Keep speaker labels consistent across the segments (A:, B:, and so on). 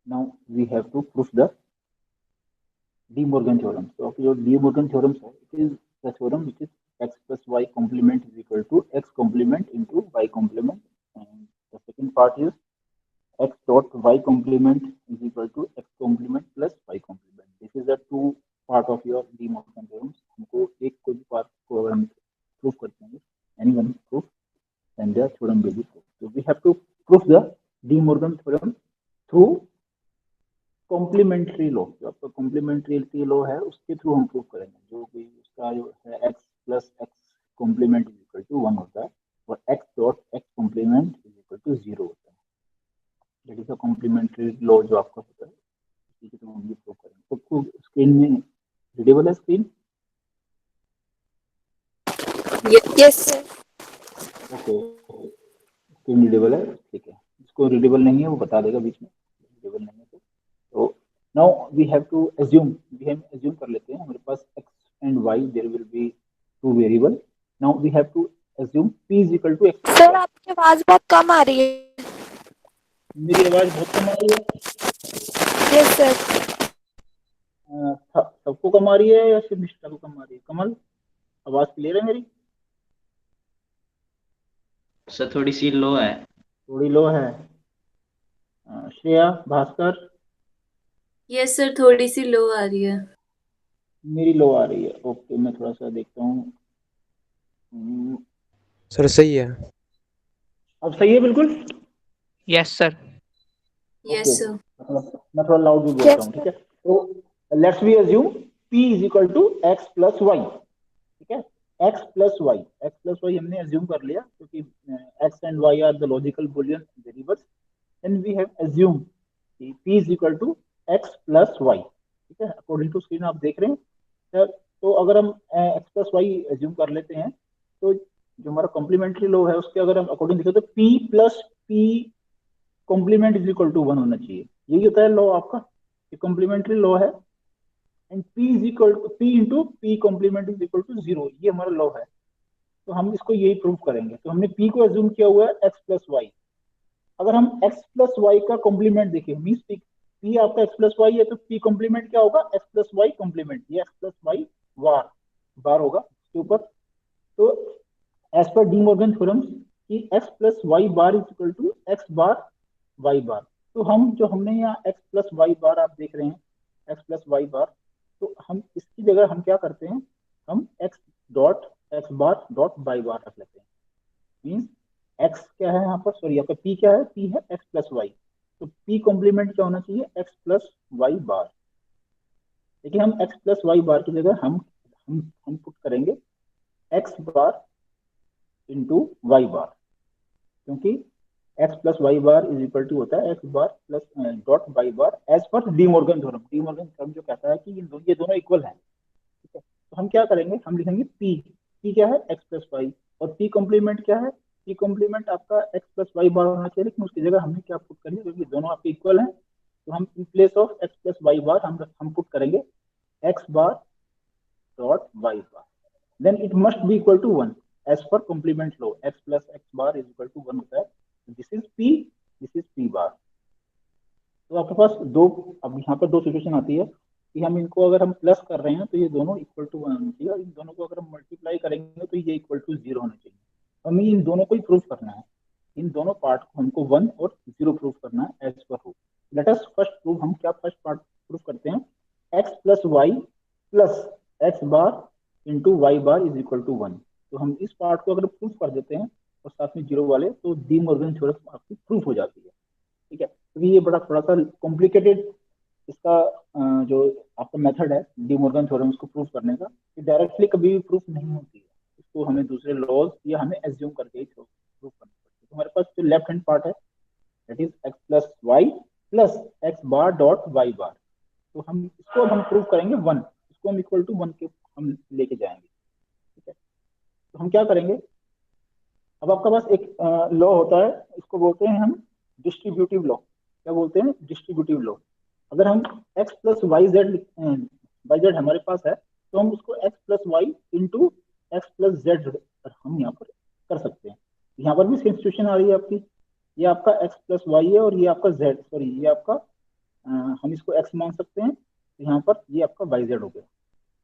A: Now we have to proof the De Morgan theorem. तो जो De Morgan theorem है, it is the theorem which is x plus y complement is equal to x complement into y complement, and the second part is x dot y complement is equal to x complement plus y complement. This is the two part of your De Morgan theorem. हमको एक कोई part को अगर हम proof करते हैं, any one proof, then the theorem will be proved. So we have to prove the De Morgan theorem through complementary law. जो आपका कॉम्प्लीमेंट्री लॉ है उसके थ्रू हम प्रूव करेंगे, जो भी उसका जो है x plus x complement is equal to 1 होता है और x dot x complement is equal to 0 होता है। That is the complementary law जो आपका होता है, इसी के थ्रू हम ये प्रूव करेंगे। तो स्क्रीन में रीडेबल है screen?
B: Yes sir.
A: Okay, screen readable है, ठीक है। जिसको रीडेबल नहीं है वो बता देगा बीच में, रीडेबल नहीं है तो now we have to assume, we have assume कर लेते हैं हमारे पास x and y there will be two variable. Now we have to assume p is equal to x.
B: Sir आपकी आवाज बहुत कम आ रही है।
A: मेरी आवाज बहुत कम आ रही है?
B: Yes sir.
A: सबको कम आ रही है या सिर्फ निष्ठा को कम आ रही है? कमल, आवाज क्लियर है मेरी?
C: सर थोड़ी सी लो है।
A: थोड़ी लो है। श्रेया, भास्कर?
D: यस सर, थोड़ी सी लो आ रही है।
A: मेरी लो आ रही है। ओके, मैं थोड़ा सा देखता हूँ।
E: सर सही है।
A: अब सही है बिल्कुल?
E: Yes sir.
D: Yes sir.
A: मैं थोड़ा लाउड भी बोलता हूँ, ठीक है? तो let's we assume p is equal to x plus y, ठीक है? x प्लस वाई हमने अज्यूम कर लिया क्योंकि x and y are the logical Boolean variables, and we have assume कि p is equal to x plus y, ठीक है? According to screen आप देख रहे हैं सर। तो अगर हम x प्लस वाई अज्यूम कर लेते हैं तो जो हमारा कॉम्प्लीमेंट्री लॉ है उसके अगर हम अकॉर्डिंग देखें तो p plus p complement is equal to 1 होना चाहिए। यही होता है लॉ आपका, ये कॉम्प्लीमेंट्री लॉ है, and p is equal to p into p complement is equal to 0, ये हमारा लॉ है। तो हम इसको यही प्रूव करेंगे। तो हमने p को अज्यूम किया हुआ है x प्लस वाई। अगर हम x प्लस वाई का कॉम्प्लीमेंट देखें, मीन्स p आपका x प्लस वाई है तो p कॉम्प्लीमेंट क्या होगा? x प्लस वाई कॉम्प्लीमेंट, ये x प्लस वाई बार होगा इसके ऊपर। तो as per De Morgan theorem कि x plus y bar is equal to x bar y bar. तो हम जो हमने यहाँ x प्लस वाई बार आप देख रहे हैं x प्लस वाई बार, तो हम इसकी जगह हम क्या करते हैं, हम x dot x bar dot y bar रख लेते हैं। मीन्स x क्या है यहाँ पर, सॉरी आपका p क्या है? p है x प्लस वाई, तो p कॉम्प्लीमेंट क्या होना चाहिए? x प्लस वाई बार। देखिए हम x प्लस वाई बार की जगह हम पुट करेंगे x bar into y bar, क्योंकि x plus y bar is equal to होता है x bar plus dot y bar as per De Morgan theorem. De Morgan theorem जो कहता है कि ये दोनों इक्वल हैं, ठीक है? तो हम क्या करेंगे, हम लिखेंगे p क्या है? x प्लस वाई, और p कॉम्प्लीमेंट क्या है? p कॉम्प्लीमेंट आपका x प्लस वाई बार होना चाहिए, लेकिन उसकी जगह हमने क्या पुट करेंगे, क्योंकि दोनों आपके इक्वल हैं, तो हम in place of x plus y bar हम पुट करेंगे x bar dot y bar, then it must be equal to 1 as per complement law. x plus x bar is equal to 1 होता है, this is p बार। तो आपके पास अब यहाँ पर दो सिचुएशन आती है कि हम इनको अगर हम प्लस कर रहे हैं तो ये दोनों इक्वल टू 1 होना चाहिए, और इन दोनों को अगर हम मल्टीप्लाई करेंगे तो ये इक्वल टू 0 होना चाहिए। हमें इन दोनों को ही प्रूफ करना है, इन दोनों पार्ट को हमको 1 और 0 प्रूफ करना है as per rule. Let us first proof, हम क्या फर्स्ट पार्ट प्रूफ करते हैं, x plus y plus x bar into y bar is equal to 1। तो हम इस पार्ट को अगर प्रूफ कर देते हैं और साथ में 0 वाले, तो डी मॉर्गन थ्योरम आपकी प्रूफ हो जाती है, ठीक है? क्योंकि ये थोड़ा सा कॉम्प्लिकेटेड इसका जो आपका मेथड है डी मॉर्गन थ्योरम को प्रूफ करने का, ये डायरेक्टली कभी भी प्रूफ नहीं होती है, इसको हमें दूसरे लॉज या हमें एज्यूम करके ही प्रूफ करना पड़ता है। तो हमारे पास जो लेफ्ट हैंड पार्ट है that is x plus y plus x bar dot y bar, तो हम इसको हम प्रूफ करेंगे 1, इसको हम इक्वल टू 1 के हम लेके जाएंगे, ठीक है? तो हम क्या करेंगे, अब आपका पास एक लॉ होता है, इसको बोलते हैं हम डिस्ट्रीब्यूटिव लॉ। क्या बोलते हैं? Distributive law. अगर हम x प्लस वाई जेड हमारे पास है, तो हम उसको x plus y into x plus z हम यहाँ पर कर सकते हैं। यहाँ पर भी सेम सिचुएशन आ रही है आपकी, ये आपका x प्लस वाई है और ये आपका z, सॉरी ये आपका हम इसको x मान सकते हैं, तो यहाँ पर ये आपका वाई जेड हो गया,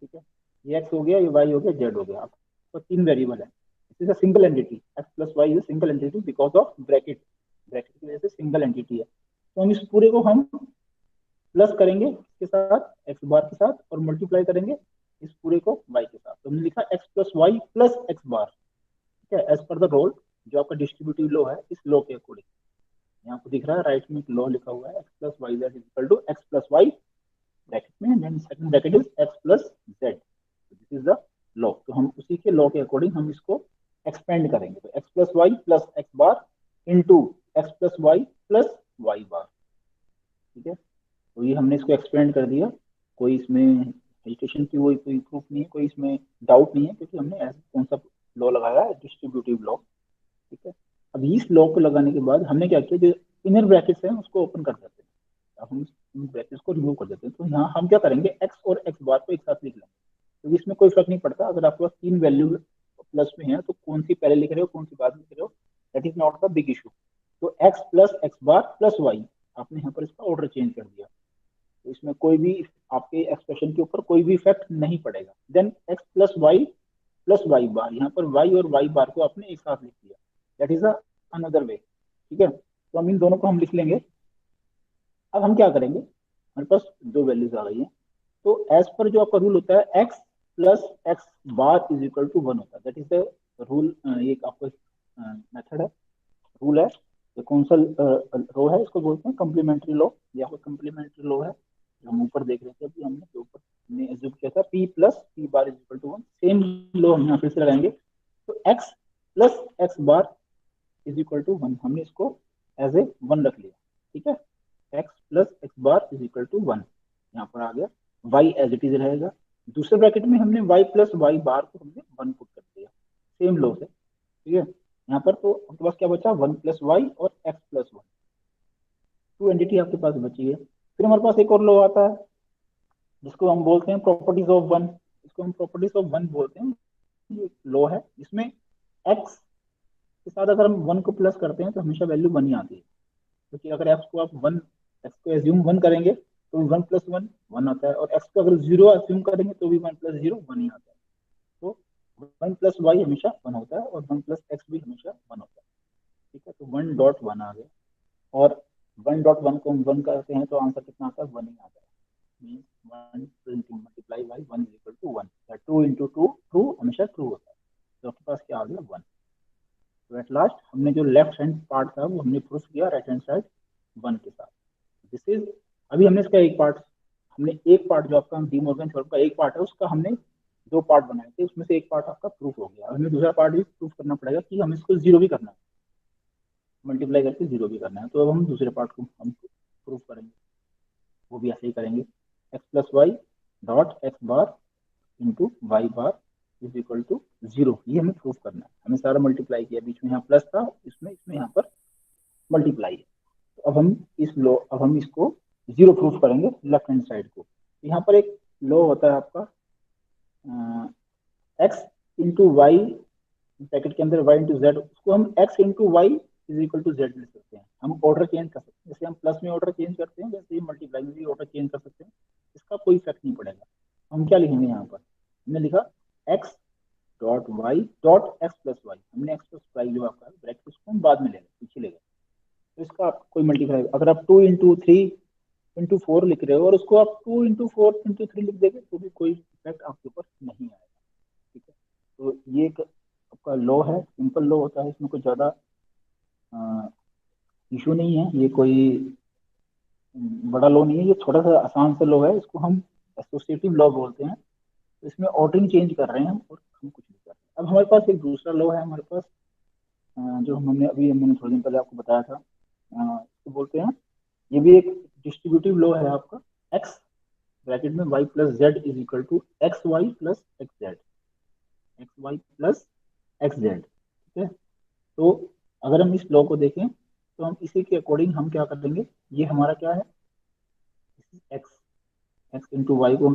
A: ठीक है। ये x हो गया, ये y हो गया, z हो गया, आपका 3 वेरिएबल है। It is a single entity, x plus y is single entity because of bracket, bracket की वजह से सिंगल एंटिटी है। तो हम इस पूरे को हम प्लस करेंगे इसके साथ एक्स बार के साथ और मल्टीप्लाई करेंगे इस पूरे को वाई के साथ। तो हमने लिखा x plus y plus x bar, ठीक है, एज पर द रोल जो आपका डिस्ट्रीब्यूटिव लॉ है, इस लॉ के अकॉर्डिंग। यहाँ आपको दिख रहा है राइट में एक लॉ लिखा हुआ है, x plus y z equal to x plus y bracket में, then second bracket is x plus z, this is the law. तो हम उसी के लॉ के अकॉर्डिंग हम इसको एक्सपेंड करेंगे। तो x plus y plus x bar into x plus y plus y bar, ठीक है। तो ये हमने इसको एक्सपेंड कर दिया, कोई इसमें हेजिटेशन की कोई प्रूफ नहीं है, कोई इसमें डाउट नहीं है, क्योंकि हमने ऐसा कौन सा लॉ लगाया है, डिस्ट्रीब्यूटिव लॉ, ठीक है। अब इस लॉ को लगाने के बाद हमने क्या किया, जो इनर ब्रैकेट्स हैं उसको ओपन कर देते हैं, अब हम इन ब्रैकेट्स को रिमूव कर देते हैं। तो यहाँ हम क्या करेंगे, एक्स और एक्स बार को एक साथ लिख लेंगे, तो इसमें कोई फर्क नहीं पड़ता अगर आपके पास 3 वैल्यू प्लस में है तो कौन सी पहले लिख रहे हो कौन सी बाद में लिख रहे हो, that is not the big issue. तो एक्स प्लस एक्स बार प्लस वाई, आपने यहाँ पर इसका ऑर्डर चेंज कर दिया, तो इसमें कोई भी आपके एक्सप्रेशन के ऊपर कोई भी इफेक्ट नहीं पड़ेगा। देन एक्स प्लस वाई बार, यहाँ पर वाई और वाई बार को आपने एक साथ लिख दिया, दैट इज अनदर वे, ठीक है। तो हम इन दोनों को हम लिख लेंगे। अब हम क्या करेंगे, हमारे पास दो वैल्यूज आ गई हैं, तो एज पर जो आपका रूल होता है x plus x bar is equal to 1 होता है, दैट इज द रूल। ये आपका मेथड है, रूल है, ये कौन सा रो है, इसको बोलते हैं कम्प्लीमेंट्री लॉ, या फिर कम्प्लीमेंट्री लॉ है जो हम ऊपर देख रहे थे अभी, हमने जो ऊपर हमने एज्यूम किया था p plus p bar is equal to 1, same law हम यहाँ फिर से लगाएंगे। तो x plus x bar is equal to 1, हमने इसको एज ए 1 रख लिया, ठीक है। x plus x bar is equal to 1 यहाँ पर आ गया, y एज इट इज रहेगा। दूसरे ब्रैकेट में हमने y प्लस वाई बार को हमने 1 पुट कर दिया, सेम लॉ से, ठीक है। यहाँ पर तो आपके पास क्या बचा, 1 प्लस वाई और x प्लस 1, 2 एंटिटी आपके पास बची है। फिर हमारे पास एक और लॉ आता है जिसको हम बोलते हैं प्रॉपर्टीज ऑफ 1, इसको हम प्रॉपर्टीज ऑफ 1 बोलते हैं। ये लॉ है जिसमें x के साथ अगर हम 1 को प्लस करते हैं तो हमेशा वैल्यू 1 ही आती है, क्योंकि अगर x को आप 1 x को एज्यूम 1 करेंगे तो 1 प्लस 1 1 आता है, और x को अगर 0 एज्यूम करेंगे तो भी 1 प्लस 0 1 ही आता है। तो 1 प्लस वाई हमेशा 1 होता है और 1 प्लस एक्स भी हमेशा 1 होता है, ठीक है। तो 1.1 आ गया, और 1.1 को हम 1 करते हैं तो आंसर कितना आता है, 1 ही आता है, means 1 multiply by 1 is equal to 1, 2 into 2 true हमेशा ट्रू होता है, तो आपके पास क्या आ गया 1। तो एट लास्ट हमने जो लेफ्ट हैंड पार्ट था वो हमने प्रूफ किया राइट हैंड साइड 1 के साथ। दिस इज, अभी हमने इसका एक पार्ट, हमने एक पार्ट जो आपका डी मॉर्गन थ्योरम का एक पार्ट है उसका हमने 2 पार्ट बनाए थे, उसमें से एक पार्ट आपका प्रूफ हो गया। हमें दूसरा पार्ट भी प्रूफ करना पड़ेगा कि हमें इसको 0 भी करना है, मल्टीप्लाई करके 0 भी करना है। तो अब हम दूसरे पार्ट को हम प्रूफ करेंगे, वो भी ऐसे ही करेंगे, x plus y dot x bar into y bar is equal to 0, ये हमें प्रूफ करना है। हमें सारा मल्टीप्लाई किया, बीच में यहाँ प्लस था, इसमें यहाँ पर मल्टीप्लाई है। तो अब हम अब हम इसको 0 प्रूफ करेंगे लेफ्ट हैंड साइड को। यहाँ पर एक लॉ होता है आपका एक्स इंटू वाई ब्रैकेट के अंदर वाई इंटू जेड, उसको हम x into y is equal to z लिख सकते हैं। हम ऑर्डर चेंज कर सकते हैं, जैसे हम प्लस में ऑर्डर चेंज करते हैं वैसे ही मल्टीप्लाई में भी ऑर्डर चेंज कर सकते हैं, इसका कोई इफेक्ट नहीं पड़ेगा। हम क्या लिखेंगे यहाँ पर, हमने लिखा x dot y dot x plus y, हमने एक्स प्लस वाई जो आपका ब्रैकेट उसको हम बाद में ले गए, पीछे ले गए, तो इसका आपको कोई मल्टीप्लाई, अगर आप 2 इंटू 3 इंटू 4 लिख रहे हो और उसको आप 2 इंटू 4 इंटू 3 लिख देंगे तो भी कोई इफेक्ट आपके ऊपर नहीं आएगा, ठीक है। तो ये एक आपका लॉ है, सिंपल लॉ होता है, इसमें कोई ज़्यादा इशू नहीं है, ये कोई बड़ा लॉ नहीं है, ये थोड़ा सा आसान सा लॉ है, इसको हम एसोसिएटिव लॉ बोलते हैं। तो इसमें ऑर्डरिंग चेंज कर रहे हैं हम, और हम कुछ नहीं कर रहे। अब हमारे पास एक दूसरा लॉ है हमारे पास, जो मैंने थोड़ी दिन पहले आपको बताया था, इसको बोलते हैं, ये भी एक डिस्ट्रीब्यूटिव लॉ है आपका, एक्स ब्रैकेट में y plus z is equal to x y plus x z, x y plus x z, ठीक है। तो अगर हम इस लॉ को देखें तो हम इसी के अकॉर्डिंग हम क्या कर देंगे, ये हमारा क्या है, एक्स एक्स इंटू वाई को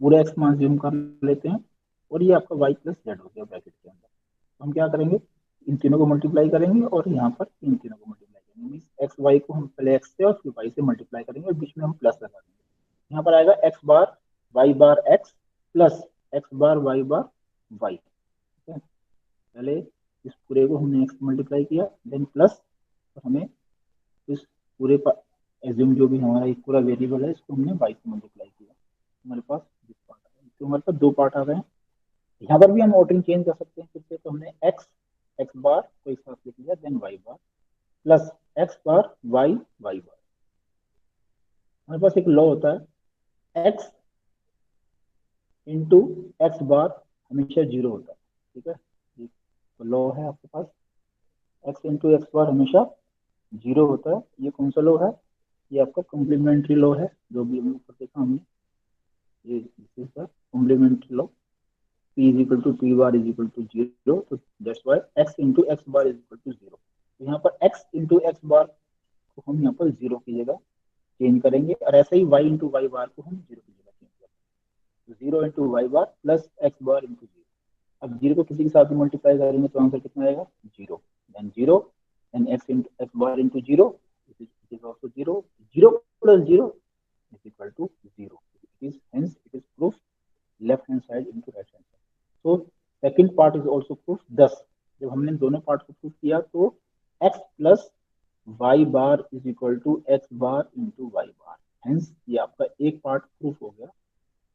A: पूरे एक्स मान ज्यूम कर लेते हैं, और ये आपका वाई प्लस जेड हो गया ब्रैकेट के अंदर। तो हम क्या करेंगे, इन तीनों को मल्टीप्लाई करेंगे और यहाँ पर इन तीनों को मल्टीप्लाई करेंगे, मीन्स एक्स वाई को हम पहले एक्स से और फिर वाई से मल्टीप्लाई करेंगे और बीच में हम प्लस लगा देंगे। यहाँ पर आएगा एक्स बार वाई बार एक्स प्लस एक्स बार वाई वाई। ठीक है, पहले इस पूरे को हमने एक्स मल्टीप्लाई किया, देन प्लस, और हमें इस पूरे पर एज्यूम जो भी हमारा एक पूरा वेरिएबल है इसको हमने वाई से मल्टीप्लाई किया, हमारे पास दिस पार्ट आ गया। तो हमारे पास दो पार्ट आ गए हैं। यहाँ पर भी हम ऑर्डरिंग चेंज कर सकते हैं फिर से। तो हमने एक्स बार को एक साथ लिख लिया, देन वाई बार प्लस एक्स बार वाई बार। हमारे पास एक लॉ होता है एक्स इंटू एक्स बार हमेशा जीरो होता है। ठीक है, तो लॉ है आपके पास एक्स इंटू एक्स बार हमेशा जीरो होता है। ये कौन सा लॉ है? ये आपका कॉम्प्लीमेंट्री लॉ है, जो भी हमने ऊपर देखा हमने, ये complementary law. P is equal to P bar is equal to 0, तो that's why x into x bar is equal to 0। तो यहाँ पर x into x bar को हम यहाँ पर 0 की जगह चेंज करेंगे, और ऐसे ही y into y bar को हम 0 की जगह चेंज करेंगे। तो 0 into y bar plus x bar into 0। अब 0 को किसी के साथ भी मल्टीप्लाई करेंगे तो आंसर कितना आएगा? 0। Then 0 and x into x bar into 0 it is also 0। 0 plus 0 is equal to 0। Hence it is proof left hand side into right hand side। तो second part is also proof. 10 जब हमने दोनों part को proof किया तो x plus y bar is equal to x bar into y bar. Hence ये आपका एक पार्ट प्रूफ हो गया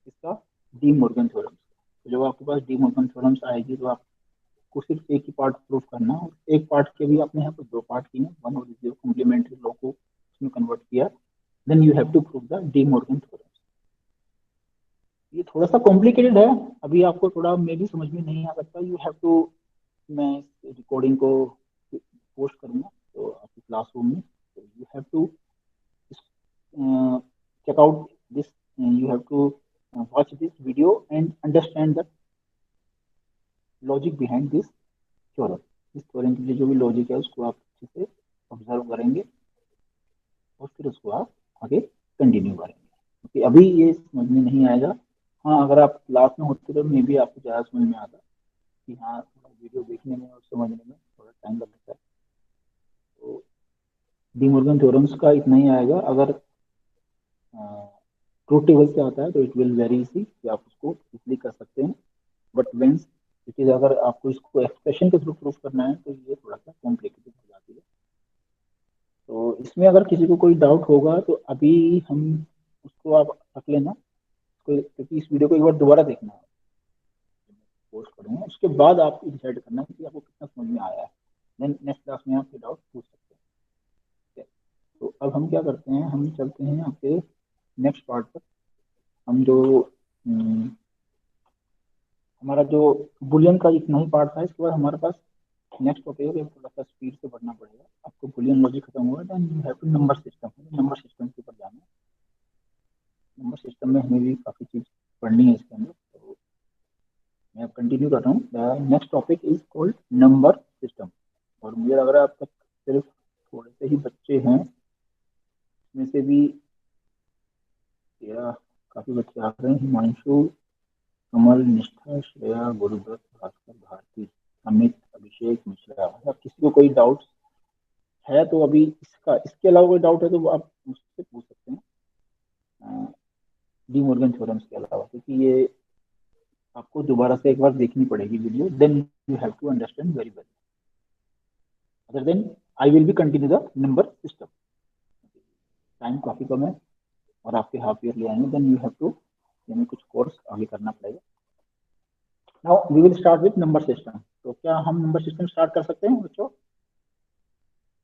A: इसका डी मॉर्गन थ्योरम। तो जब आपके पास डी मॉर्गन थ्योरम्स आएगी तो आपको सिर्फ एक ही पार्ट प्रूफ करना है। एक पार्ट के भी आपने यहाँ पर दो पार्ट किए, वन और जीरो कॉम्प्लीमेंट्री लॉ को उसमें कन्वर्ट किया, then you have to prove the De Morgan theorem. ये थोड़ा सा कॉम्प्लिकेटेड है, अभी आपको थोड़ा मे भी समझ में नहीं आ सकता। यू हैव टू, मैं रिकॉर्डिंग को पोस्ट करूंगा तो आपकी क्लासरूम में, तो you have to check out this, you have to watch this video and understand the logic behind this theorem। इस थ्योरम के लिए जो भी लॉजिक है उसको आप अच्छे से ऑब्जर्व करेंगे और फिर उसको आप आगे कंटिन्यू करेंगे, क्योंकि अभी ये समझ में नहीं आएगा। हाँ, अगर आप क्लास में होते तो मे भी आपको ज़्यादा समझ में आता कि हाँ, वीडियो देखने में और समझने में थोड़ा टाइम लगता है। तो डी मॉर्गन थ्योरम्स का इतना ही आएगा। अगर ट्रूथ टेबल से आता है तो इट विल वेरी इजी कि आप उसको इजली कर सकते हैं, बट वेंस इट इज, अगर आपको इसको एक्सप्रेशन के थ्रू प्रूफ करना है तो ये थोड़ा सा कॉम्प्लिकेटेड हो जाती है। तो इसमें अगर किसी को कोई डाउट होगा तो अभी हम उसको आप रख लेना, क्योंकि इस वीडियो को एक बार दोबारा देखना है, पोस्ट करूँगा, उसके बाद आप डिसाइड करना कि आपको कितना समझ में आया है। देन नेक्स्ट क्लास में आप ये डाउट पूछ सकते हैं। ठीक है, तो अब हम क्या करते हैं, हम चलते हैं आपके नेक्स्ट पार्ट पर। हम जो हमारा जो बुलियन का इतना ही पार्ट था, इसके बाद हमारे पास नेक्स्ट टॉपिक है, थोड़ा सा स्पीड से बढ़ना पड़ेगा आपको। बुलियन लॉजिक खत्म हुआ, then you have to number system. Number system के ऊपर जाना है। नंबर सिस्टम में हमें भी काफ़ी चीज़ पढ़नी है इसके अंदर, तो मैं अब कंटिन्यू कर रहा हूँ। The next topic is called number system. और मुझे लग रहा है अब तक सिर्फ थोड़े से ही बच्चे हैं, इसमें से भी काफ़ी बच्चे आ रहे हैं। हिमांशु, कमल, निष्ठा, श्रेया, गुरुदत्त, भास्कर, भारती, अमित, अभिषेक, मिश्रा। अगर किसी को कोई डाउट है तो अभी इसके अलावा कोई डाउट है तो आप मुझसे पूछ सकते हैं डी मॉर्गन थ्योरम्स के अलावा, क्योंकि ये आपको दोबारा से एक बार देखनी पड़ेगी video, then you have to understand very well. Other then I will be continue the number system. Time काफ़ी कम है और आपके हाफ ईयर ले आएंगे, देन यू हैव टू यानी कुछ कोर्स आगे करना पड़ेगा। Now we will start with number system. तो क्या हम नंबर सिस्टम स्टार्ट कर सकते हैं बच्चों?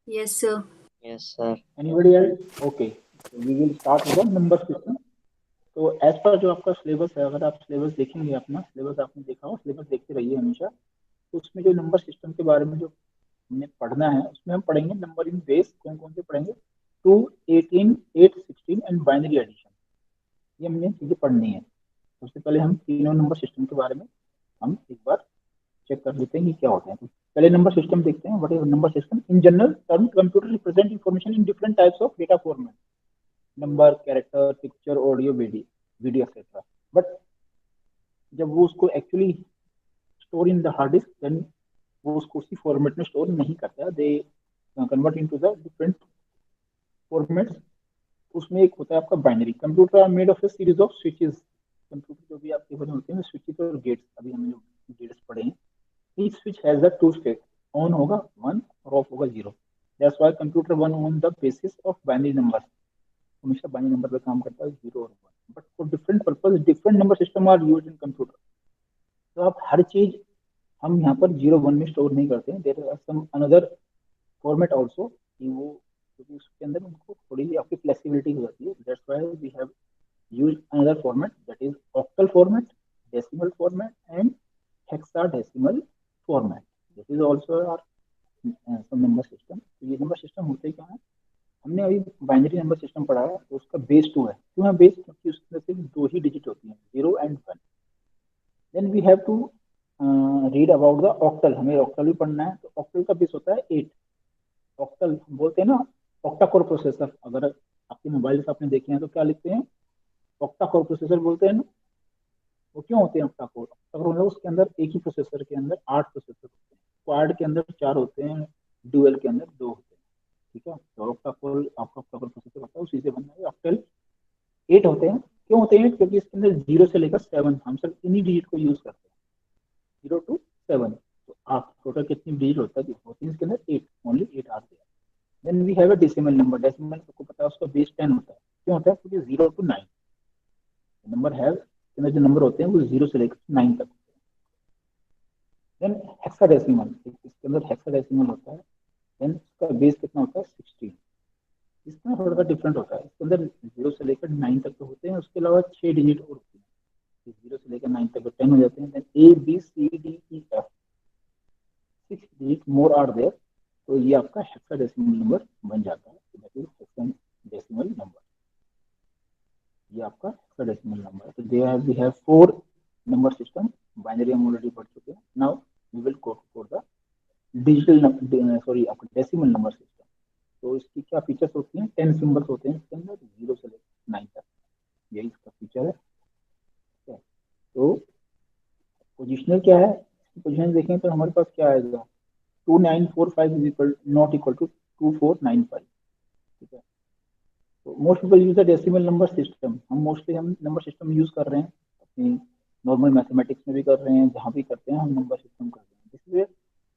D: Yes, sir.
C: Yes sir.
A: Anybody else? Okay, we will start with the number system. तो एज पर जो आपका सिलेबस है, अगर आप सिलेबस देखेंगे, अपना सिलेबस आपने देखा हो, सिलेबस देखते रहिए हमेशा, तो उसमें जो नंबर सिस्टम के बारे में जो हमने पढ़ना है उसमें हम पढ़ेंगे नंबर इन बेस। कौन कौन से पढ़ेंगे? 2, 18, 8, 16 एंड बाइनरी एडिशन। ये हमने चीज़ें पढ़नी है। सबसे पहले हम तीनों नंबर सिस्टम के बारे में हम एक बार चेक कर लेते हैं कि क्या होते हैं। तो पहले नंबर सिस्टम देखते हैं। What is number system? In general term, computer represent information in different types of data format, number, character, picture, audio, video etcetera. But जब वो उसको actually store in the hard disk, then वो उसको उसी format में store नहीं करता। They convert into the different formats. उसमें एक होता है आपका binary. Computer are made of a series of switches. Computer जो भी आपके बने होते हैं स्विचेस और गेट्स, अभी हमने जो गेट्स पढ़े हैं, each switch has the two state, on होगा 1 और ऑफ होगा 0। That's why computer one on the basis of binary number, हमेशा बाइनरी नंबर पे काम करता है 0 और 1। But for different purpose different number system are used in computer. तो आप हर चीज हम यहाँ पर 0 1 में स्टोर नहीं करते हैं। There are some another format also, कि वो क्योंकि उसके अंदर उनको थोड़ी सी आपकी फ्लेक्सिबिलिटी हो जाती है। That's why we have used another format, that is octal format, decimal format and hexadecimal format. This is also our some number system. तो ये नंबर सिस्टम होते क्या है, हमने अभी बाइनरी नंबर सिस्टम पढ़ा है, तो उसका बेस 2 है। क्यों है बेस? क्योंकि उसमें सिर्फ 2 ही डिजिट होती हैं, 0 and 1। Then we have to read about the octal. हमें ऑक्टल भी पढ़ना है। तो ऑक्टल का बेस होता है 8। ऑक्टल बोलते हैं ना ऑक्टा कोर प्रोसेसर। अगर आपके मोबाइल से आपने देखे हैं तो क्या लिखते हैं? ऑक्टा कोर प्रोसेसर बोलते हैं ना। वो क्यों होते हैं ऑक्टा कोर? ऑक्टा कोर मतलब उसके अंदर एक ही प्रोसेसर के अंदर 8 प्रोसेसर होते हैं। क्वाड के अंदर 4 होते हैं, ड्यूअल के अंदर 2 होते हैं। ठीक है, तो ऑक्टा कोर आपका ऑक्टा कोर प्रोसेसर होता है, उसी से बनना है। ऑक्टल 8 होते हैं। क्यों होते हैं? क्योंकि इसके अंदर 0 से लेकर 7 हम सब इन्हीं डिजिट को यूज करते हैं, 0 to 7। तो आप टोटल कितनी डिजिट होता है? होती है इसके अंदर 8, ओनली 8 आते हैं। Then we have a decimal number. Decimal आपको पता है उसका बेस 10 होता है। क्यों होता है? क्योंकि 0 to 9 नंबर है, इसके अंदर जो नंबर होते हैं वो 0 से लेकर 9 तक होते हैं। देन हेक्साडेसिमल, इसके अंदर हेक्साडेसिमल होता है। देन इसका बेस कितना होता है? 16। इसमें थोड़ा सा डिफरेंट होता है, इसके अंदर 0 से लेकर 9 तक तो होते हैं, उसके अलावा 6 डिजिट और होती है। 0 से लेकर 9 तक 10 हो जाते हैं। Then A B C D E F 6 digit more are there. तो ये आपका हेक्साडेसिमल नंबर बन जाता है। That is hexadecimal number. ये आपका हेक्साडेसिमल नंबर है। तो there we have 4 number system. Binary हम ऑलरेडी पढ़ चुके हैं। Now we will go for the digital आपका डेसिमल नंबर सिस्टम। तो इसकी क्या फीचर्स होती हैं? 10 सिंबल्स होते हैं इसके अंदर, 0 से लेकर 9 तक। यही इसका फीचर है। तो पोजिशनल क्या है? पोजिशन देखें तो हमारे पास क्या आएगा? 2945 is equal not equal to 2495। ठीक है, तो most people use the decimal number system. हम नंबर सिस्टम यूज कर रहे हैं अपनी नॉर्मल मैथमेटिक्स में भी कर रहे हैं, जहाँ भी करते हैं हम नंबर सिस्टम कर रहे हैं। This is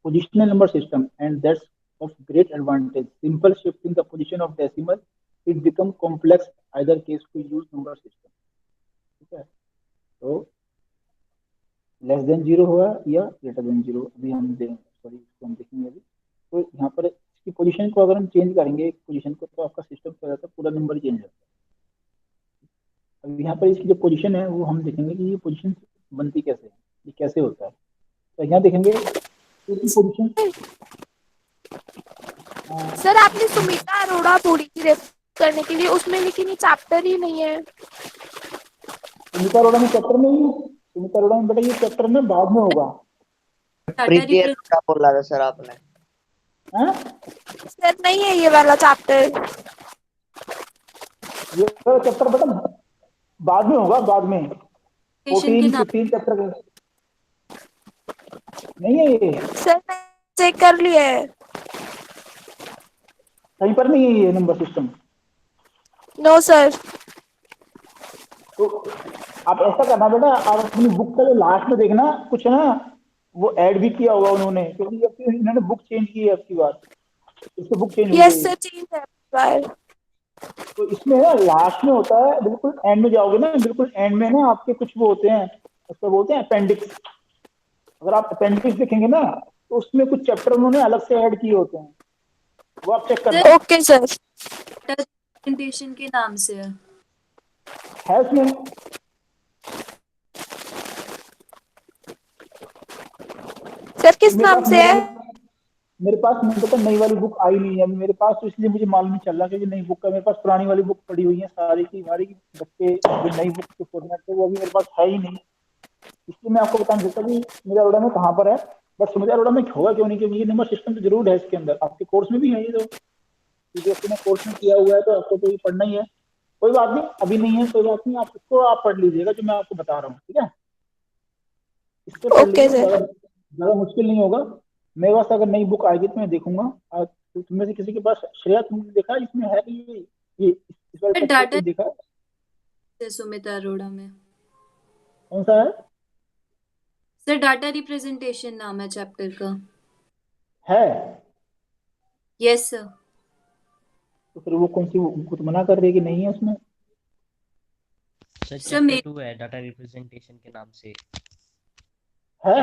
A: positional number system and that's of great advantage. Simple shift in the position of decimal, it become complex either case to use number system. ठीक है, तो लेस देन 0 हुआ या ग्रेटर देन 0, अभी हम देखेंगे अभी। तो यहाँ पर इसकी पोजीशन को अगर हम चेंज करेंगे एक पोजीशन को, तो आपका सिस्टम क्या रहता है? पूरा नंबर चेंज होता है। अब यहाँ पर इसकी जो पोजीशन है वो हम देखेंगे कि ये पोजीशन बनती कैसे है, ये कैसे होता है। तो यहाँ देखेंगे पोजीशन।
B: सर आपने सुमिता अरोड़ा बोली थी रेफर करने के लिए, उसमें लेकिन ये चैप्टर ही नहीं है।
A: सुमिता अरोड़ा में चैप्टर नहीं है। सुमिता अरोड़ा में बेटा ये चैप्टर में बाद में होगा।
E: प्रीति का बोला था सर आपने।
A: हाँ
B: सर नहीं है ये वाला चैप्टर।
A: ये चैप्टर बेटा बाद में होगा, बाद में 14 15 चैप्टर नहीं है ये।
B: सर मैं चेक कर लिया है,
A: कहीं पर नहीं है ये नंबर सिस्टम।
B: No sir.
A: तो आप ऐसा करना बेटा, आप अपनी बुक का जो लास्ट में देखना कुछ ना वो ऐड भी किया होगा उन्होंने, क्योंकि इन्होंने बुक चेंज की है आपकी बात, इससे बुक चेंज हो गई।
B: यस सर चेंज है।
A: तो इसमें ना लास्ट में होता है, बिल्कुल एंड में जाओगे ना, बिल्कुल एंड में ना आपके कुछ वो होते हैं, उसको बोलते हैं अपेंडिक्स। अगर आप अपेंडिक्स देखेंगे ना तो उसमें कुछ चैप्टर उन्होंने अलग से ऐड किए होते हैं, वो आप चेक करना।
B: Okay sir.
D: प्रेजेंटेशन के नाम से
A: है उसमें।
B: सर किस नाम से है?
A: मेरे पास तो नई वाली बुक आई नहीं है मेरे पास, तो इसलिए मुझे मालूम नहीं चल रहा कि नई बुक का। मेरे पास पुरानी वाली बुक पड़ी हुई है सारी की सारी। बच्चे जो नई बुक के फॉर्मेट थे वो अभी मेरे पास है ही नहीं, इसलिए मैं आपको बता नहीं सकता कि सुमिता अरोड़ा में कहाँ पर है। बट सुमिता अरोड़ा में होगा क्यों नहीं, क्योंकि ये नंबर सिस्टम तो जरूर है इसके अंदर, आपके कोर्स में भी है ये। तो सीबीएसई ने कोर्स में किया हुआ है तो आपको तो ये पढ़ना ही है। कोई बात नहीं, अभी नहीं है कोई बात नहीं, आप इसको आप पढ़ लीजिएगा जो मैं आपको बता रहा हूँ। ठीक है, इसको पढ़ लीजिए, ज्यादा मुश्किल नहीं होगा। मेरे पास अगर नई बुक आएगी तो मैं देखूंगा। तो तुम्हें से किसी के पास श्रेया, तुमने देखा इसमें है कि ये इस वाले चैप्टर
D: डाटा
A: को देखा?
D: है सुमिता अरोड़ा में।
A: कौन सा है?
D: सर डाटा रिप्रेजेंटेशन नाम है चैप्टर का।
A: है?
D: Yes sir.
A: तो फिर वो कौन सी, वो तो मना कर रही है कि नहीं है उसमें।
C: सर
D: सर
C: चैप्टर
D: मेरे
C: 2 है डाटा रिप्रेजेंटेशन के नाम से।
A: है?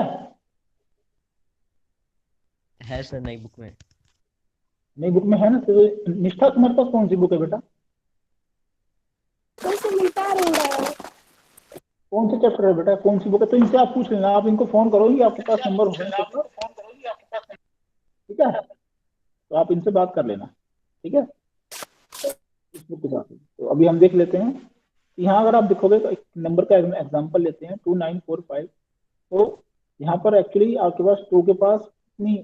C: है सर नई बुक में।
A: नई बुक में है ना? तो निष्ठा तुम्हारे पास कौन सी बुक है बेटा?
B: तो सुमिता अरोड़ा है।
A: कौन सा चैप्टर है बेटा, कौन सी बुक है? तो इनसे आप पूछ लेना, आप इनको फोन करोगे, आपके पास नंबर होगा इनका, ठीक है? तो आप इनसे बात कर लेना, ठीक है, इस बुक के साथ। तो अभी हम देख लेते हैं। यहाँ अगर आप देखोगे तो एक नंबर का एग्जांपल लेते हैं 2945। तो यहाँ पर एक्चुअली आपके पास टू के पास कितनी,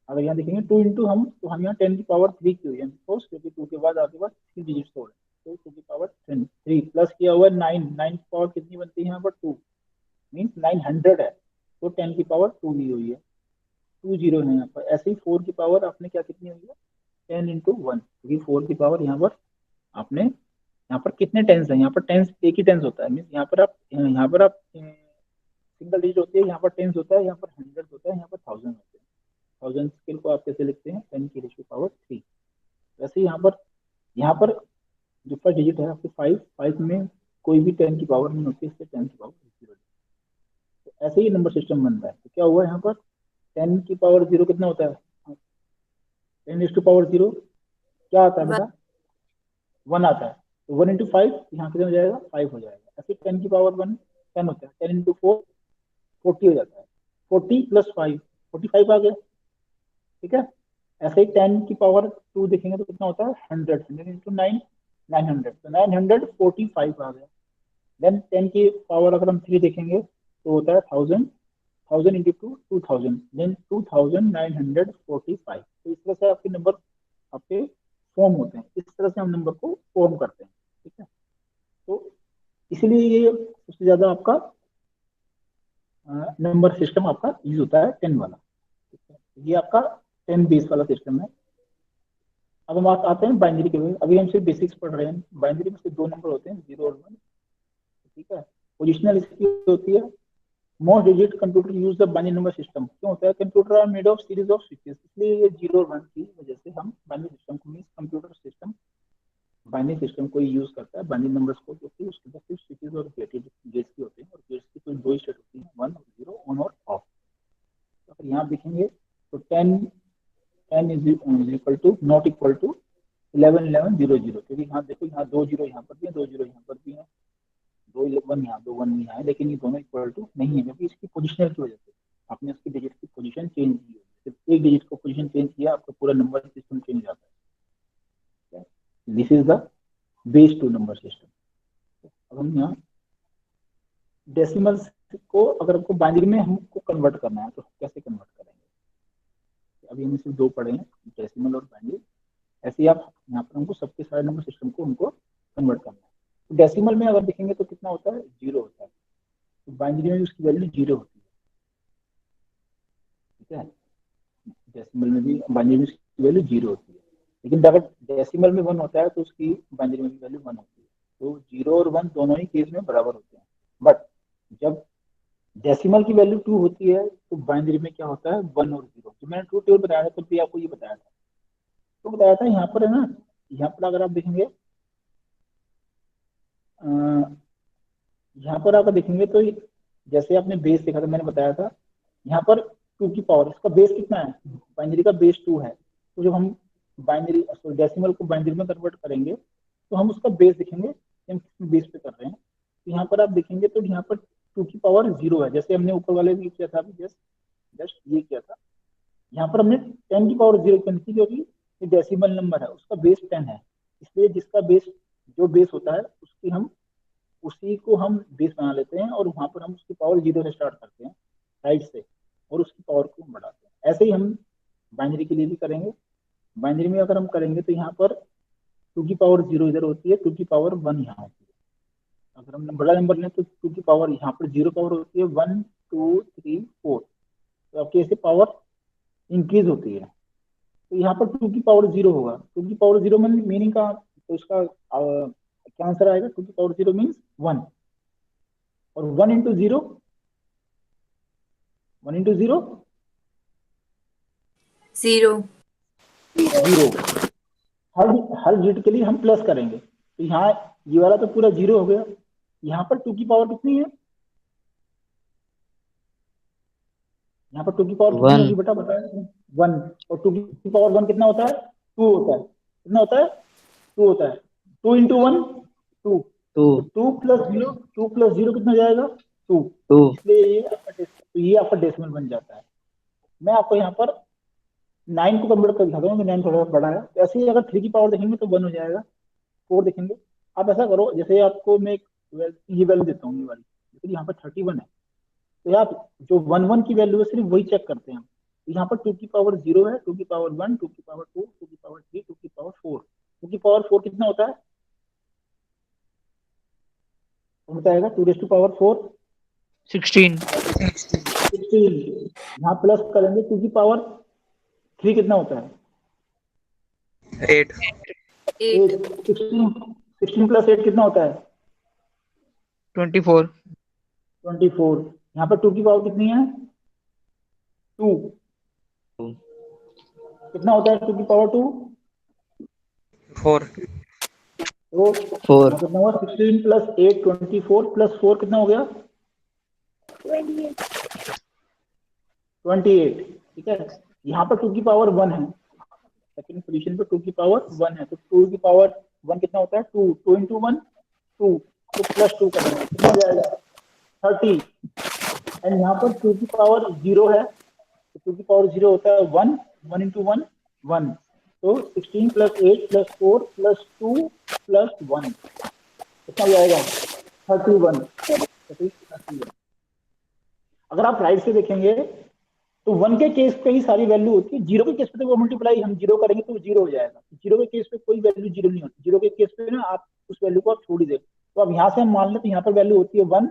A: अगर यहाँ देखेंगे 2 इंटू हम, तो हम यहाँ 10 की पावर 3 की हुई है, क्योंकि 2 के बाद आपके पास 3 डिजिट हो रहे हैं, तो 2 की पावर 3 प्लस किया हुआ है 9, 9 की पावर कितनी बनती है यहाँ पर 2, मीन्स 900 है, तो 10 की पावर 2 दी हुई है, 2 जीरो है यहाँ पर। ऐसे ही 4 की पावर आपने क्या कितनी हुई है, 10 इंटू 1, क्योंकि 4 की पावर यहाँ पर आपने, यहाँ पर कितने टेंस है, यहाँ पर टेंस एक ही टेंस होता है, मीन्स यहाँ पर आप सिंगल डिजिट होती है, यहाँ पर टेंस होता है, यहाँ पर हंड्रेड होता है, यहाँ पर थाउजेंड होते हैं। थाउजेंड स्केल को आप कैसे लिखते हैं, 10 की पावर 3। वैसे यहाँ पर जो फर्स्ट डिजिट है आपके 5, 5 में कोई भी 10 की पावर नहीं होती, इससे 10 की पावर 0। तो ऐसे ही नंबर सिस्टम बनता है। तो क्या हुआ यहाँ पर, 10 की पावर 0 कितना होता है, 10 टू पावर 0 क्या आता है बेटा, 1 आता है। तो 1 इंटू 5 यहाँ कितना हो जाएगा, 5 हो जाएगा। ऐसे 10 की पावर 1 10 होता है, 10 इंटू 4 40 हो जाता है, 40 प्लस 5 45 आ गया, ठीक है। ऐसे ही 10 की पावर 2 देखेंगे तो कितना होता है, 100, 100 इंटू 9 900, तो 945 आ गया। देन 10 की पावर अगर हम 3 देखेंगे तो होता है 1000, 1000 इंटू 2 2000, देन 2945। तो इस तरह से आपके नंबर आपके फॉर्म होते हैं, इस तरह से हम नंबर को फॉर्म करते हैं, ठीक है। तो इसलिए ये सबसे ज्यादा आपका नंबर सिस्टम आपका यूज होता है 10 वाला, ठीक है। ये आपका 10 बेस वाला सिस्टम है। अब हम आते हैं बाइनरी के लिए। अभी हम सिर्फ बेसिक्स पढ़ रहे हैं। बाइनरी में सिर्फ 2 नंबर होते हैं, 0 और 1, ठीक है। पोजिशनल इसकी होती है, most digit computer use the binary number system. क्यों होता है, computer are made of series of switches, इसलिए ये 0 और 1 की वजह से हम बाइनरी सिस्टम को, means computer system binary system को यूज करता है बाइनरी नंबर्स को, क्योंकि उसके पास सिर्फ स्विचेस और गेट्स की होते हैं, और गेट्स की कोई 2 स्टेट होती है, 1 और 0, ऑन और ऑफ। तो अगर यहाँ देखेंगे तो 10 is equal to not equal to 11 11 0 0, क्योंकि यहाँ देखो, यहाँ 2 जीरो यहाँ पर भी है, 2 जीरो यहाँ पर भी है, 2 1 यहाँ, 2 1 यहाँ है, लेकिन ये दोनों इक्वल टू नहीं है, क्योंकि इसकी पोजिशनल की वजह से आपने उसकी डिजिट की पोजीशन चेंज की है। सिर्फ एक डिजिट को पोजीशन चेंज किया, आपका पूरा नंबर सिस्टम चेंज हो जाता है। This is the base two number system. अब हम यहाँ डेसिमल को, अगर आपको बाइनरी में हमको कन्वर्ट करना है तो कैसे कन्वर्ट करेंगे। अभी हम सिर्फ 2 पढ़े हैं, डेसिमल और बाइनरी। ऐसे ही आप यहाँ पर हमको सबके सारे नंबर सिस्टम को हमको कन्वर्ट करना है। तो डेसिमल में अगर देखेंगे तो कितना होता है, 0 होता है, तो बाइनरी में उसकी वैल्यू 0 होती है, ठीक है। डेसिमल में भी, बाइनरी में उसकी वैल्यू 0 होती है, लेकिन अगर डेसिमल में 1 होता है तो उसकी बाइनरी में भी वैल्यू 1 होती है। तो 0 और 1 दोनों ही केस में बराबर होते हैं। बट जब डेसिमल की वैल्यू 2 होती है तो बाइनरी में क्या होता है, 1 और 0। जो मैंने ट्रूथ टेबल बताया था तब भी आपको ये बताया था, तो बताया था यहाँ पर है ना, यहाँ पर अगर आप देखेंगे, यहाँ पर अगर देखेंगे तो जैसे आपने बेस देखा था, मैंने बताया था यहाँ पर 2 की पावर, इसका बेस कितना है, बाइनरी का बेस 2 है। तो जब हम बाइनरी डेसिमल को बाइनरी में कन्वर्ट करेंगे तो हम उसका बेस देखेंगे कि हम किस बेस पे कर रहे हैं। तो यहाँ पर आप देखेंगे तो यहाँ पर 2 की पावर 0 है, जैसे हमने ऊपर वाले भी किया था अभी, जस्ट ये किया था। यहाँ पर हमने 10 की पावर 0 क्यों की, क्योंकि ये डेसिमल नंबर है, उसका बेस 10 है, इसलिए जिसका बेस, जो बेस होता है उसकी हम, उसी को हम बेस बना लेते हैं, और वहां पर हम उसकी पावर 0 से स्टार्ट करते हैं राइट से, और उसकी पावर को हम बढ़ाते हैं। ऐसे ही हम बाइनरी के लिए भी करेंगे। बाइनरी में अगर हम करेंगे तो यहाँ पर 2 की पावर 0 इधर होती है, 2 की पावर 1 यहाँ होती है। अगर हम बड़ा नंबर लें तो 2 की पावर यहाँ पर 0 पावर होती है, 1 2 3 4, तो आपकी ऐसे पावर इंक्रीज होती है। तो यहाँ पर 2 की पावर 0 होगा। 2 की पावर 0 मीनिंग का, तो इसका क्या आंसर आएगा? 2 की पावर 0 मीन्स 1, और 1 इंटू 0, 1 इंटू 0
D: 0।
A: 0। हर हर डिजिट के लिए हम प्लस करेंगे, तो यहाँ ये वाला तो पूरा 0 हो गया। यहाँ पर 2 की पावर कितनी है? यहाँ पर 2 की पावर कितनी होगी बेटा, बताया? 1। और 2 की पावर 1 कितना होता है? 2 होता है। कितना होता है? 2 होता है। 2 इंटू 1 2, 2 प्लस 0, 2 प्लस 0 कितना जाएगा? 2। इसलिए ये आपका डेसिमल बन जाता है। मैं आपको यहाँ पर 9 को कन्वर्ट कर दिखाता हूँ कि 9 थोड़ा बड़ा है। तो ऐसे ही अगर 3 की पावर देखेंगे तो 1 हो जाएगा। 4 देखेंगे, आप ऐसा करो, जैसे आपको मैं ये वैल्यू देता हूँ, ये वाली, जैसे यहाँ पर 31 है, तो आप जो 1 की वैल्यू है सिर्फ वही चेक करते हैं। तो यहाँ पर 2 की पावर 0 है, 2 की पावर 1, 2 की पावर 2, 2 की पावर 3, 2 की पावर 4। 2 की पावर 4 कितना होता है? कौन बताएगा? 2 रेज़ टू पावर 4
F: 16।
A: 16। यहाँ प्लस करेंगे, 2 की पावर 3 कितना होता है?
F: 8।
A: 16 प्लस 8 कितना होता है?
F: 24।
A: 24। यहाँ पर 2 की पावर कितनी है? 2। कितना होता है 2 की पावर 2?
F: 4।
A: तो
E: 4।
A: कितना हुआ? 16 प्लस 8 24 प्लस 4 कितना हो गया?
B: 28।
A: 28। ठीक है। यहाँ पर 2 की पावर 1 है, सेकंड पोजीशन पे 2 की पावर 1 है, तो 2 की पावर 1 कितना होता है? 2। 2 इंटू 1 2, तो प्लस 2 करेंगे, कितना हो जाएगा? 30। एंड यहाँ पर 2 की पावर 0 है, तो 2 की पावर 0 होता है 1, 1 इंटू 1 1, तो 16 प्लस 8 प्लस 4 प्लस 2 प्लस 1 कितना हो जाएगा? 31। 31। अगर आप राइट से देखेंगे तो 1 के केस पे ही सारी वैल्यू होती है, 0 के केस पे तो वो मल्टीप्लाई हम 0 करेंगे तो 0 हो जाएगा। 0 के केस पे कोई वैल्यू 0 नहीं होती। 0 के केस पे ना आप उस वैल्यू को आप छोड़ ही दे। तो अब यहाँ से हम मान लें तो यहाँ पर वैल्यू होती है 1,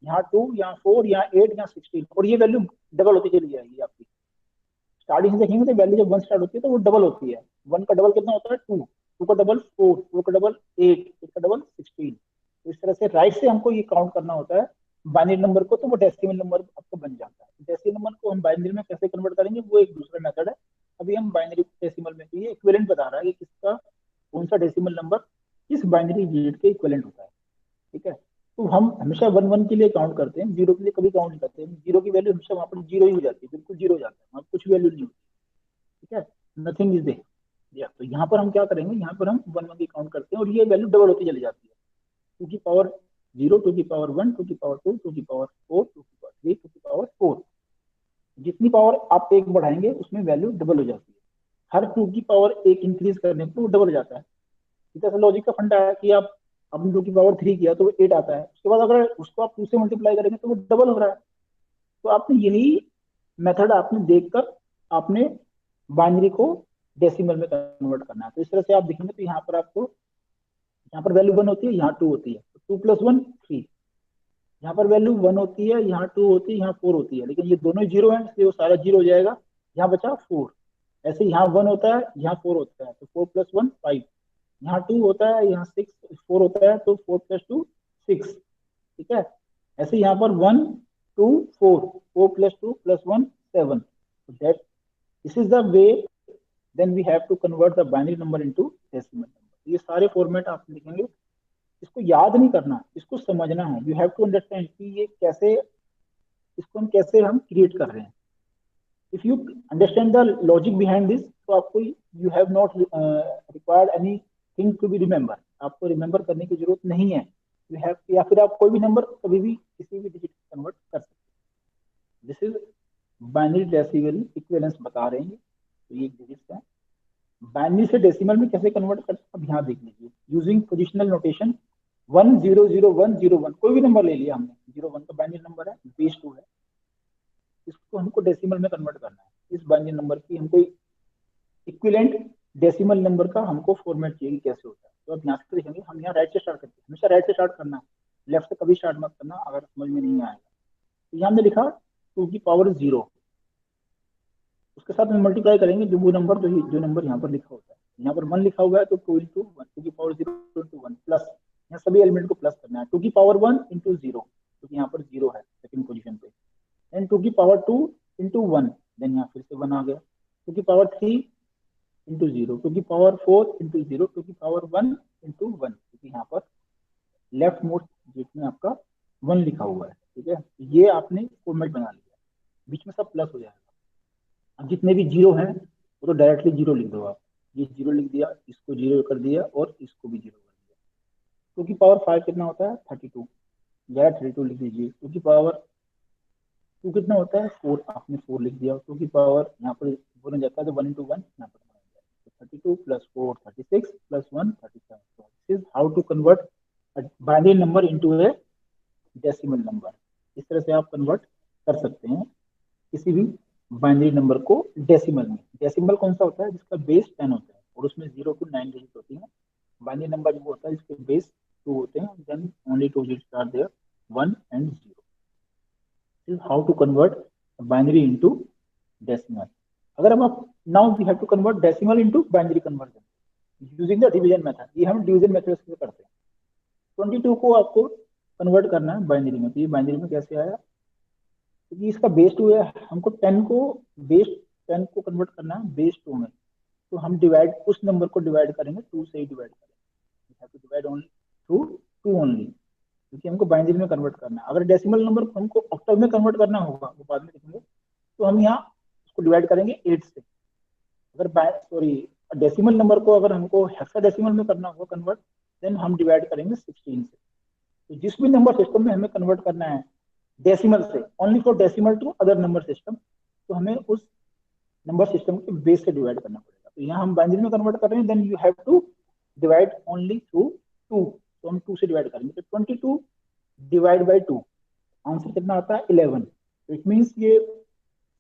A: यहाँ 2, यहाँ 4, यहाँ 8, यहाँ 16, और ये वैल्यू डबल होती चली जाएगी आपकी। स्टार्टिंग से देखेंगे तो वैल्यू जब 1 स्टार्ट होती है तो वो डबल होती है। 1 का डबल कितना होता है? 2, 2 का डबल 4, 4 का डबल 8, 8 का डबल 16। तो इस तरह से राइट से हमको ये काउंट करना होता है बाइनरी नंबर को, तो वो डेसिमल नंबर आपको बन जाता है। डेसिमल नंबर को हम बाइनरी में कैसे कन्वर्ट करेंगे वो एक दूसरा मेथड है। अभी हम बाइनरी डेसिमल में, तो ये इक्विवेलेंट बता रहा है कि किसका कौन सा डेसिमल नंबर किस बाइनरी यूनिट के इक्विवेलेंट होता है। ठीक है। तो हम हमेशा 1 के लिए काउंट करते हैं, 0 के लिए कभी काउंट नहीं करते हैं। 0 की वैल्यू हमेशा वहाँ पर 0 ही हो जाती है, बिल्कुल 0 हो जाता है, वहाँ कुछ वैल्यू नहीं होती। ठीक है, नथिंग इज देयर। तो यहाँ पर हम क्या करेंगे, यहाँ पर हम 1 की काउंट करते हैं और ये वैल्यू डबल होती चली जाती है। 2 की पावर 0, 2 की पावर 1, 2 की पावर 2, 2 की पावर 4, 2 की पावर 3, 2 की पावर 4। जितनी पावर आप एक बढ़ाएंगे उसमें वैल्यू डबल हो जाती है। हर 2 की पावर एक इंक्रीज करने पर वो डबल हो जाता है। इस तरह से लॉजिक का फंडा है कि आप आपने 2 की पावर 3 किया तो वो 8 आता है, उसके बाद अगर उसको आप 2 से मल्टीप्लाई करेंगे तो वो डबल हो रहा है। तो आपने यही मेथड आपने देखकर आपने बाइनरी को डेसिमल में कन्वर्ट करना है। तो इस तरह से आप देखेंगे तो यहाँ पर आपको, यहाँ पर वैल्यू 1 होती है, यहाँ 2 होती है, 2 प्लस 1 3। यहाँ पर वैल्यू 1 होती है, यहाँ 2 होती है, यहाँ 4 होती है, लेकिन ये दोनों 0 है इसलिए वो सारा 0 हो जाएगा। यहाँ बचा 4। ऐसे यहाँ 1 होता है, यहाँ 4 होता है, तो 4 प्लस 1 5। यहाँ 2 होता है, यहाँ 6 4 होता है, तो 4 प्लस 2 6। ठीक है। ऐसे यहाँ पर 1 2 4, 4 plus 2 plus 1 7। That this is the way then we have to convert the binary number into decimal number. ये सारे फॉर्मेट आप लिखेंगे, इसको याद नहीं करना, इसको समझना है। यू हैव टू अंडरस्टैंड कि ये कैसे, इसको हम कैसे हम क्रिएट कर रहे हैं। If you understand the logic behind this, तो आपको you have not required any thing to be remember, आपको रिमेंबर करने की जरूरत नहीं है। यू हैव, या फिर आप कोई भी नंबर कभी भी किसी भी डिजिट कन्वर्ट कर सकते हैं। This is binary decimal equivalence बता रहे हैं। तो ये डिजिट्स है। बाइनरी से डेसिमल में कैसे कन्वर्ट करते हैं अब यहाँ देख लीजिए। यूजिंग पोजिशनल नोटेशन 1 0 0 1 0 1, कोई भी नंबर ले लिया हमने, 0 1 का बाइनरी नंबर है, बेस 2 है, इसको हमको डेसिमल में कन्वर्ट करना है। इस बाइनरी नंबर की हमको इक्विवेलेंट डेसिमल नंबर का हमको फॉर्मेट चाहिए कि कैसे होता है। तो अब यहाँ से देखेंगे, हम यहाँ राइट से स्टार्ट करते हैं, हमेशा राइट से स्टार्ट करना है, लेफ्ट से कभी स्टार्ट मत करना अगर समझ में नहीं आएगा। तो यहाँ हमने लिखा 2 की पावर 0, उसके साथ में मल्टीप्लाई करेंगे जो वो नंबर जो नंबर यहाँ पर लिखा होता है, यहाँ पर 1 लिखा हुआ है तो 2 इंटू वन, टू की पावर 0 इंटू 1 प्लस, यहाँ सभी एलिमेंट को प्लस करना है, 2 की पावर 1 इंटू 0, क्योंकि यहाँ पर 0 है सेकंड पोजीशन पे, देन 2 की पावर 2 इंटू 1, देन यहाँ फिर से 1 आ गया, 2 की पावर 3 इंटू 0, 2 की पावर 4 इंटू 0, 2 की पावर 1 इंटू 1, क्योंकि यहाँ पर लेफ्ट मोस्ट डिजिट में आपका 1 लिखा हुआ है, ठीक है। ये आपने फॉर्मेट बना लिया, बीच में सब प्लस हो जाएगा। अब जितने भी जीरो हैं वो तो डायरेक्टली जीरो लिख दो आप, ये जीरो लिख दिया, इसको जीरो कर दिया और इसको भी जीरो कर दिया। 2 की पावर 5 कितना होता है 32, या 32 लिख दीजिए। 2 की पावर 2 कितना होता है 4, आपने 4 लिख दिया। 2 की पावर यहाँ पर बोला जाता है तो 1 इंटू 1 यहाँ पर 32 plus 4 36 plus 1 37। This is how to convert binary number into a decimal number. इस तरह से आप कन्वर्ट कर सकते हैं किसी भी बाइनरी नंबर को डेसिमल में। डेसिमल कौन सा होता है जिसका बेस 10 होता है और उसमें 0 to 9 डिजिट होती है। बाइनरी नंबर जो होता है जिसके बेस 2 होते हैं, then only 2 digits are there, 1 and 0. This is how to convert binary into decimal. अगर हम आप now we have to convert decimal into binary conversion using the division method. ये हम डिवीजन मेथड से करते हैं। 22 को आपको कन्वर्ट करना है बाइनरी में, तो ये बाइनरी में कैसे आया, क्योंकि तो इसका बेस 2 है, हमको 10 को बेस 10 को कन्वर्ट करना है बेस 2 में, तो हम डिवाइड उस नंबर को डिवाइड करेंगे 2 से ही डिवाइड करेंगे। We have to divide only through 2 only, क्योंकि हमको बाइनरी में कन्वर्ट करना है। अगर डेसिमल नंबर को हमको ऑक्टल में कन्वर्ट करना होगा, वो बाद में देखेंगे, तो हम यहाँ उसको डिवाइड करेंगे 8 से। अगर डेसिमल नंबर को अगर हमको हेक्साडेसिमल में करना होगा कन्वर्ट, देन हम डिवाइड करेंगे 16 से। तो जिस भी नंबर सिस्टम में हमें कन्वर्ट करना है डेसिमल से, only for decimal to other number system, तो हमें उस नंबर सिस्टम के बेस से डिवाइड करना पड़ेगा। तो यहाँ हम बाइनरी में कन्वर्ट कर रहे हैं, then you have to divide only through 2, तो हम 2 से डिवाइड करेंगे। तो 22 डिवाइड बाई 2, आंसर कितना आता है 11। तो इट मीन्स ये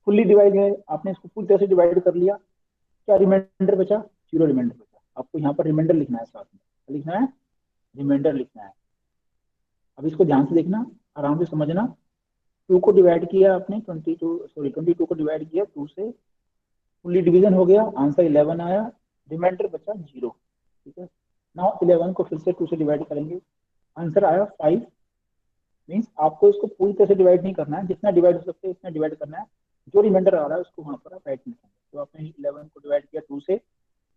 A: फुल्ली डिवाइड है, आपने इसको पूरी तरह से डिवाइड कर लिया। क्या रिमाइंडर बचा, 0 रिमाइंडर बचा। आपको यहाँ पर रिमाइंडर लिखना है, साथ में लिखना है रिमाइंडर लिखना है। अब इसको ध्यान से देखना, आराम से समझना। 2 को डिवाइड किया आपने 22 को डिवाइड किया 2 से, फुल्ली डिवीजन हो गया, आंसर 11 आया, रिमाइंडर बचा 0, ठीक है। नाउ 11 को फिर से 2 से डिवाइड करेंगे, आंसर आया 5। मीन्स आपको इसको पूरी तरह से डिवाइड नहीं करना है, जितना डिवाइड हो सकता है उतना डिवाइड करना है। जो रिमाइंडर आ रहा है उसको वहां पर आप राइट में लिखेंगे। तो आपने 11 को डिवाइड किया 2 से,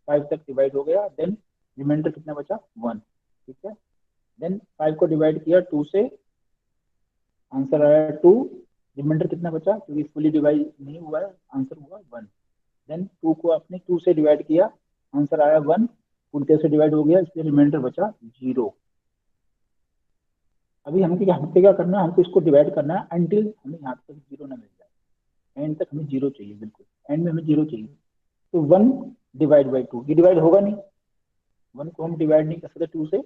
A: 5 तक डिवाइड हो गया, देन रिमाइंडर कितना बचा 1, ठीक है। देन 5 को डिवाइड किया 2 से, आंसर आया 2, रिमाइंडर कितना बचा, क्योंकि फुली डिवाइड नहीं हुआ है, आंसर हुआ 1। देन 2 को आपने 2 से डिवाइड किया, आंसर आया 1, पूरी तरह से डिवाइड हो गया, इसलिए रिमाइंडर बचा 0। अभी हमको क्या करना है, हमको इसको डिवाइड करना है अंटिल हमें यहाँ तक 0 ना मिल जाए। एंड तक हमें 0 चाहिए, बिल्कुल एंड में हमें 0 चाहिए। तो 1 डिवाइड बाई 2, ये डिवाइड होगा नहीं, 1 को हम डिवाइड नहीं कर सकते 2 से।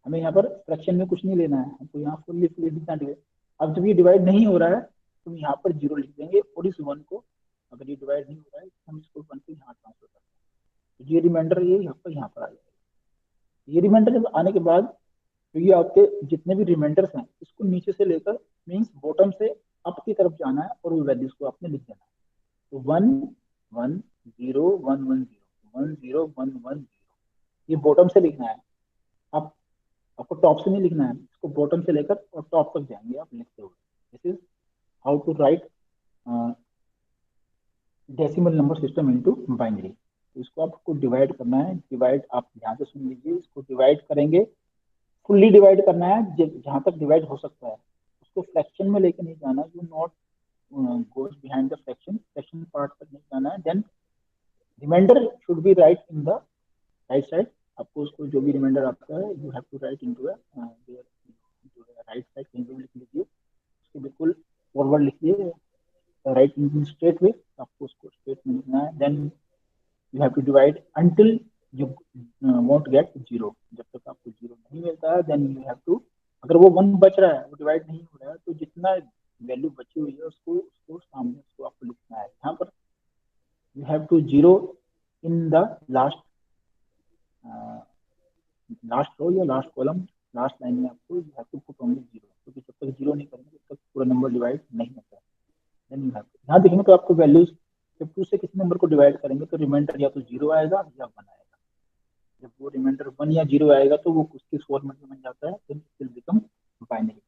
A: हमें यहाँ पर फ्रैक्शन में कुछ नहीं लेना है, हमको यहाँ फुल्ली लिखना डिवाइड। अब जब ये डिवाइड नहीं हो रहा है तो हम यहाँ पर 0 लिख देंगे, और इस 1 को, अगर ये डिवाइड नहीं हो रहा है तो हम इसको 1 को यहाँ ट्रांसफर करते हैं। तो ये रिमाइंडर ये यहाँ पर आ जाएगा। ये रिमाइंडर जब आने के बाद, तो ये आपके जितने भी रिमाइंडर्स हैं इसको नीचे से लेकर मीन्स बॉटम से अप की तरफ जाना है, और वो वैल्यूज को आपने लिख देना है। तो 1 1 0 1 1 0 1 0 1 1 0, ये बॉटम से लिखना है। आपको टॉप से नहीं लिखना है, इसको बॉटम से लेकर और टॉप तक जाएंगे आप लिखते हुए। This is how to write decimal number system into binary. तो इसको आपको डिवाइड करना है। डिवाइड आप ध्यान से सुन लीजिए, इसको डिवाइड करेंगे, फुल्ली डिवाइड करना है, जहां तक डिवाइड हो सकता है। उसको फ्रैक्शन में लेके नहीं जाना, you not goes behind the fraction part तक नहीं जाना है। Then reminder should be write in the right side. आपको उसको जो भी रिमाइंडर आता है you have to write into right side, कहीं भी लिख लीजिए, उसके बिल्कुल फॉरवर्ड लिखिए, राइट इन स्ट्रेट वे, आपको उसको स्ट्रेट में लिखना है। Then you have to divide until you won't get 0। जब तक आपको 0 नहीं मिलता है, देन यू हैव टू, अगर वो 1 बच रहा है, वो डिवाइड नहीं हो रहा है, तो जितना वैल्यू बची हुई है उसको सामने उसको आपको लिखना है। यहाँ पर you have to 0 in the last row या लास्ट कॉलम, लास्ट लाइन में आपको you have to put only 0, क्योंकि जब तक 0 नहीं करेंगे तब तक पूरा नंबर डिवाइड नहीं होता है। देन यू हैव टू, यहाँ देखेंगे तो आपको वैल्यूज जब 2 से किसी नंबर को डिवाइड करेंगे तो रिमाइंडर या तो 0 आएगा या 1 आएगा। जब वो रिमाइंडर 1 या 0 आएगा तो वो किस फॉर्मेट में बन जाता है, तो इट विल बिकम बाइनरी।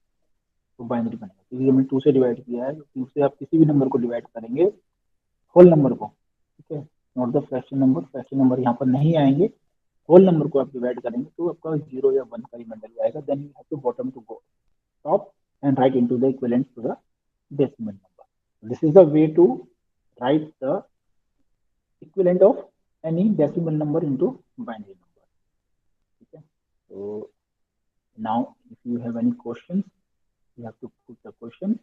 A: तो बाइनरी बनेगा क्योंकि हमने 2 से डिवाइड किया है। 2 से आप किसी भी नंबर को डिवाइड करेंगे, होल नंबर को, ठीक है, not the fraction number, fraction number यहाँ पर नहीं आएंगे, होल नंबर को आप डिवाइड करेंगे तो आपका 0 या 1 का रिमाइंडर आएगा। Then you have to bottom to go top and write into the equivalent to the decimal number. This is the way to write the equivalent of any decimal number into binary number. Okay. So now if you have any questions, you have to put the question